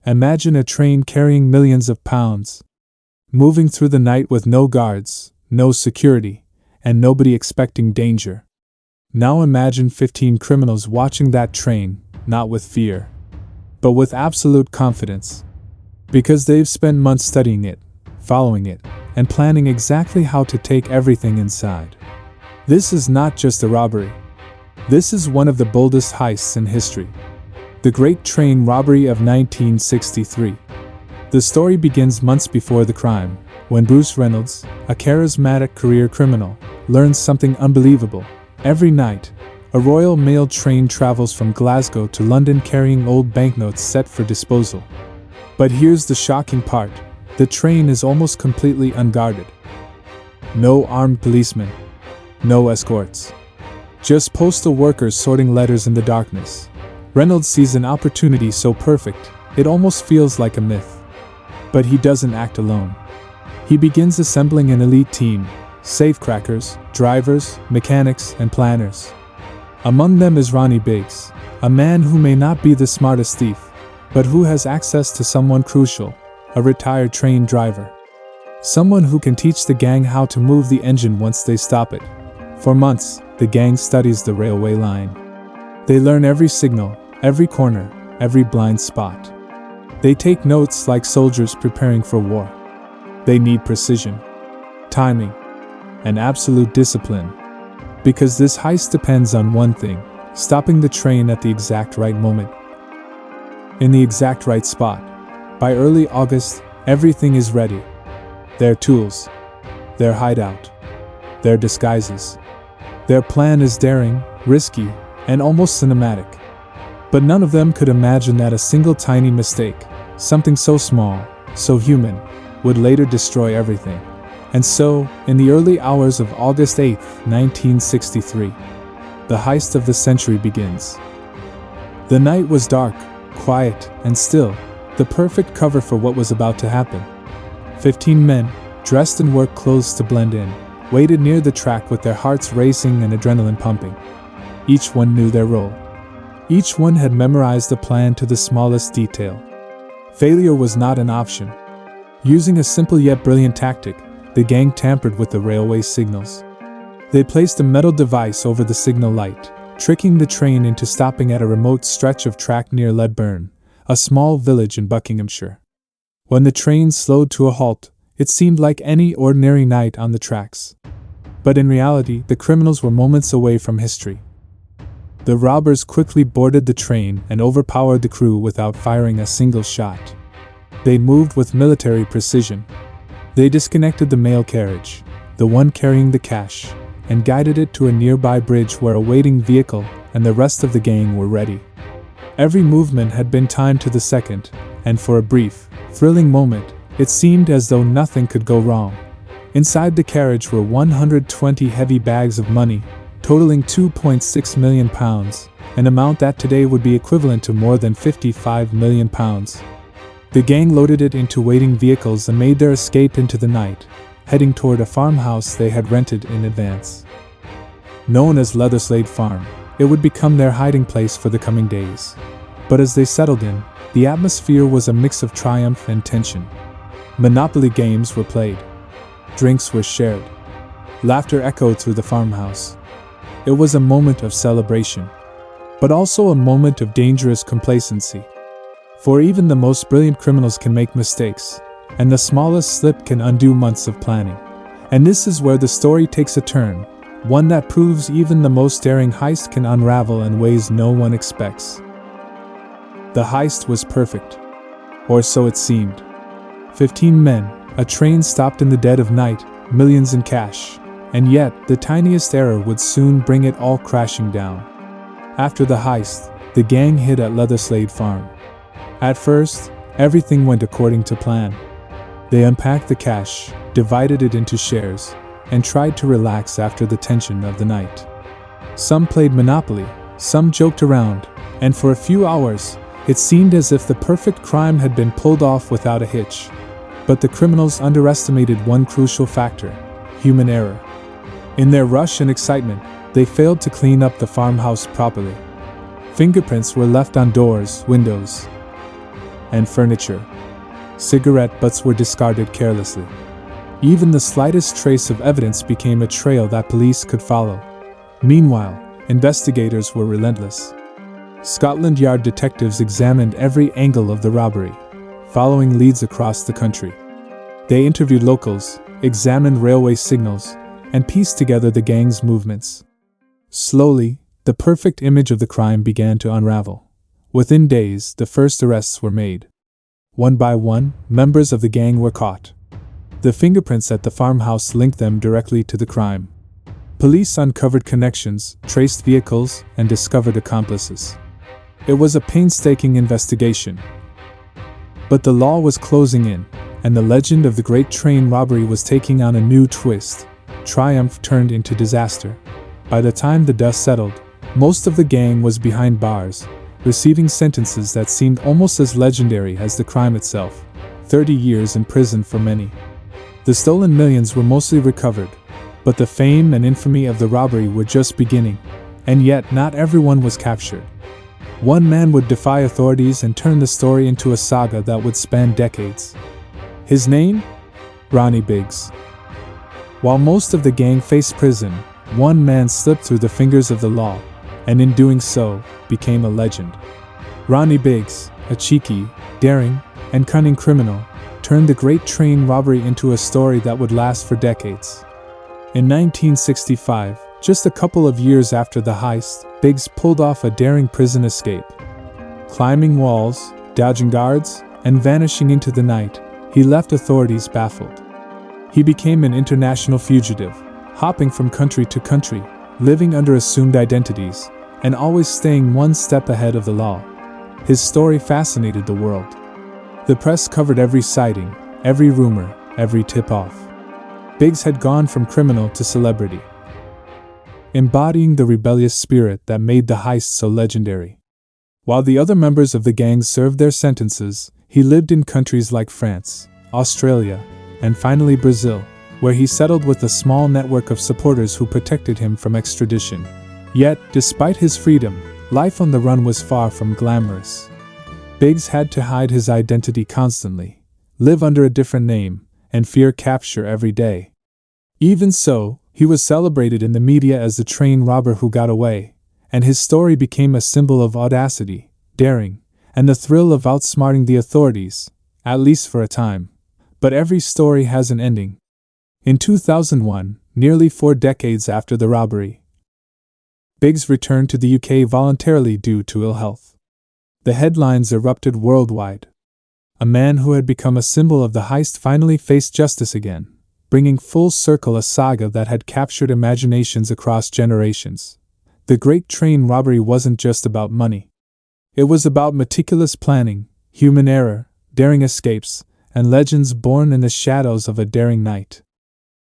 Imagine a train carrying millions of pounds, moving through the night with no guards, no security, and nobody expecting danger. Now imagine 15 criminals watching that train, not with fear, but with absolute confidence. Because they've spent months studying it, following it, and planning exactly how to take everything inside. This is not just a robbery. This is one of the boldest heists in history. The Great Train Robbery of 1963. The story begins months before the crime, when Bruce Reynolds, a charismatic career criminal, learns something unbelievable. Every night, a Royal Mail train travels from Glasgow to London carrying old banknotes set for disposal. But here's the shocking part. The train is almost completely unguarded. No armed policemen. No escorts. Just postal workers sorting letters in the darkness. Reynolds sees an opportunity so perfect, it almost feels like a myth. But he doesn't act alone. He begins assembling an elite team: safecrackers, drivers, mechanics, and planners. Among them is Ronnie Biggs, a man who may not be the smartest thief, but who has access to someone crucial: a retired train driver. Someone who can teach the gang how to move the engine once they stop it. For months, the gang studies the railway line. They learn every signal, every corner, every blind spot. They take notes like soldiers preparing for war. They need precision, timing, and absolute discipline. Because this heist depends on one thing: stopping the train at the exact right moment, in the exact right spot. By early August, everything is ready. Their tools, their hideout, their disguises. Their plan is daring, risky, and almost cinematic. But none of them could imagine that a single tiny mistake, something so small, so human, would later destroy everything. And so, in the early hours of August 8, 1963, the heist of the century begins. The night was dark, quiet, and still, the perfect cover for what was about to happen. 15 men, dressed in work clothes to blend in, waited near the track with their hearts racing and adrenaline pumping. Each one knew their role. Each one had memorized the plan to the smallest detail. Failure was not an option. Using a simple yet brilliant tactic, the gang tampered with the railway signals. They placed a metal device over the signal light, tricking the train into stopping at a remote stretch of track near Ledburn, a small village in Buckinghamshire. When the train slowed to a halt, it seemed like any ordinary night on the tracks. But in reality, the criminals were moments away from history. The robbers quickly boarded the train and overpowered the crew without firing a single shot. They moved with military precision. They disconnected the mail carriage, the one carrying the cash, and guided it to a nearby bridge where a waiting vehicle and the rest of the gang were ready. Every movement had been timed to the second, and for a brief, thrilling moment, it seemed as though nothing could go wrong. Inside the carriage were 120 heavy bags of money, totaling £2.6 million, an amount that today would be equivalent to more than £55 million. The gang loaded it into waiting vehicles and made their escape into the night, heading toward a farmhouse they had rented in advance. Known as Leatherslade Farm, it would become their hiding place for the coming days. But as they settled in, the atmosphere was a mix of triumph and tension. Monopoly games were played. Drinks were shared. Laughter echoed through the farmhouse. It was a moment of celebration, but also a moment of dangerous complacency. For even the most brilliant criminals can make mistakes, and the smallest slip can undo months of planning. And this is where the story takes a turn, one that proves even the most daring heist can unravel in ways no one expects. The heist was perfect, or so it seemed. 15 men, a train stopped in the dead of night, millions in cash, and yet the tiniest error would soon bring it all crashing down. After the heist, the gang hid at Leatherslade Farm. At first, everything went according to plan. They unpacked the cash, divided it into shares, and tried to relax after the tension of the night. Some played Monopoly, some joked around, and for a few hours, it seemed as if the perfect crime had been pulled off without a hitch. But the criminals underestimated one crucial factor: human error. In their rush and excitement, they failed to clean up the farmhouse properly. Fingerprints were left on doors, windows, and furniture. Cigarette butts were discarded carelessly. Even the slightest trace of evidence became a trail that police could follow. Meanwhile, investigators were relentless. Scotland Yard detectives examined every angle of the robbery, following leads across the country. They interviewed locals, examined railway signals, and pieced together the gang's movements. Slowly, the perfect image of the crime began to unravel. Within days, the first arrests were made. One by one, members of the gang were caught. The fingerprints at the farmhouse linked them directly to the crime. Police uncovered connections, traced vehicles, and discovered accomplices. It was a painstaking investigation. But the law was closing in, and the legend of the Great Train Robbery was taking on a new twist. Triumph turned into disaster. By the time the dust settled, most of the gang was behind bars, receiving sentences that seemed almost as legendary as the crime itself. 30 years in prison for many. The stolen millions were mostly recovered, but the fame and infamy of the robbery were just beginning, and yet not everyone was captured. One man would defy authorities and turn the story into a saga that would span decades. His name? Ronnie Biggs. While most of the gang faced prison, one man slipped through the fingers of the law, and in doing so, became a legend. Ronnie Biggs, a cheeky, daring, and cunning criminal, turned the Great Train Robbery into a story that would last for decades. In 1965, just a couple of years after the heist, Biggs pulled off a daring prison escape. Climbing walls, dodging guards, and vanishing into the night, he left authorities baffled. He became an international fugitive, hopping from country to country, living under assumed identities, and always staying one step ahead of the law. His story fascinated the world. The press covered every sighting, every rumor, every tip-off. Biggs had gone from criminal to celebrity, embodying the rebellious spirit that made the heist so legendary. While the other members of the gang served their sentences, he lived in countries like France, Australia, and finally Brazil, where he settled with a small network of supporters who protected him from extradition. Yet, despite his freedom, life on the run was far from glamorous. Biggs had to hide his identity constantly, live under a different name, and fear capture every day. Even so, he was celebrated in the media as the train robber who got away, and his story became a symbol of audacity, daring, and the thrill of outsmarting the authorities, at least for a time. But every story has an ending. In 2001, nearly 4 decades after the robbery, Biggs returned to the UK voluntarily due to ill health. The headlines erupted worldwide. A man who had become a symbol of the heist finally faced justice again, bringing full circle a saga that had captured imaginations across generations. The Great Train Robbery wasn't just about money. It was about meticulous planning, human error, daring escapes, and legends born in the shadows of a daring night.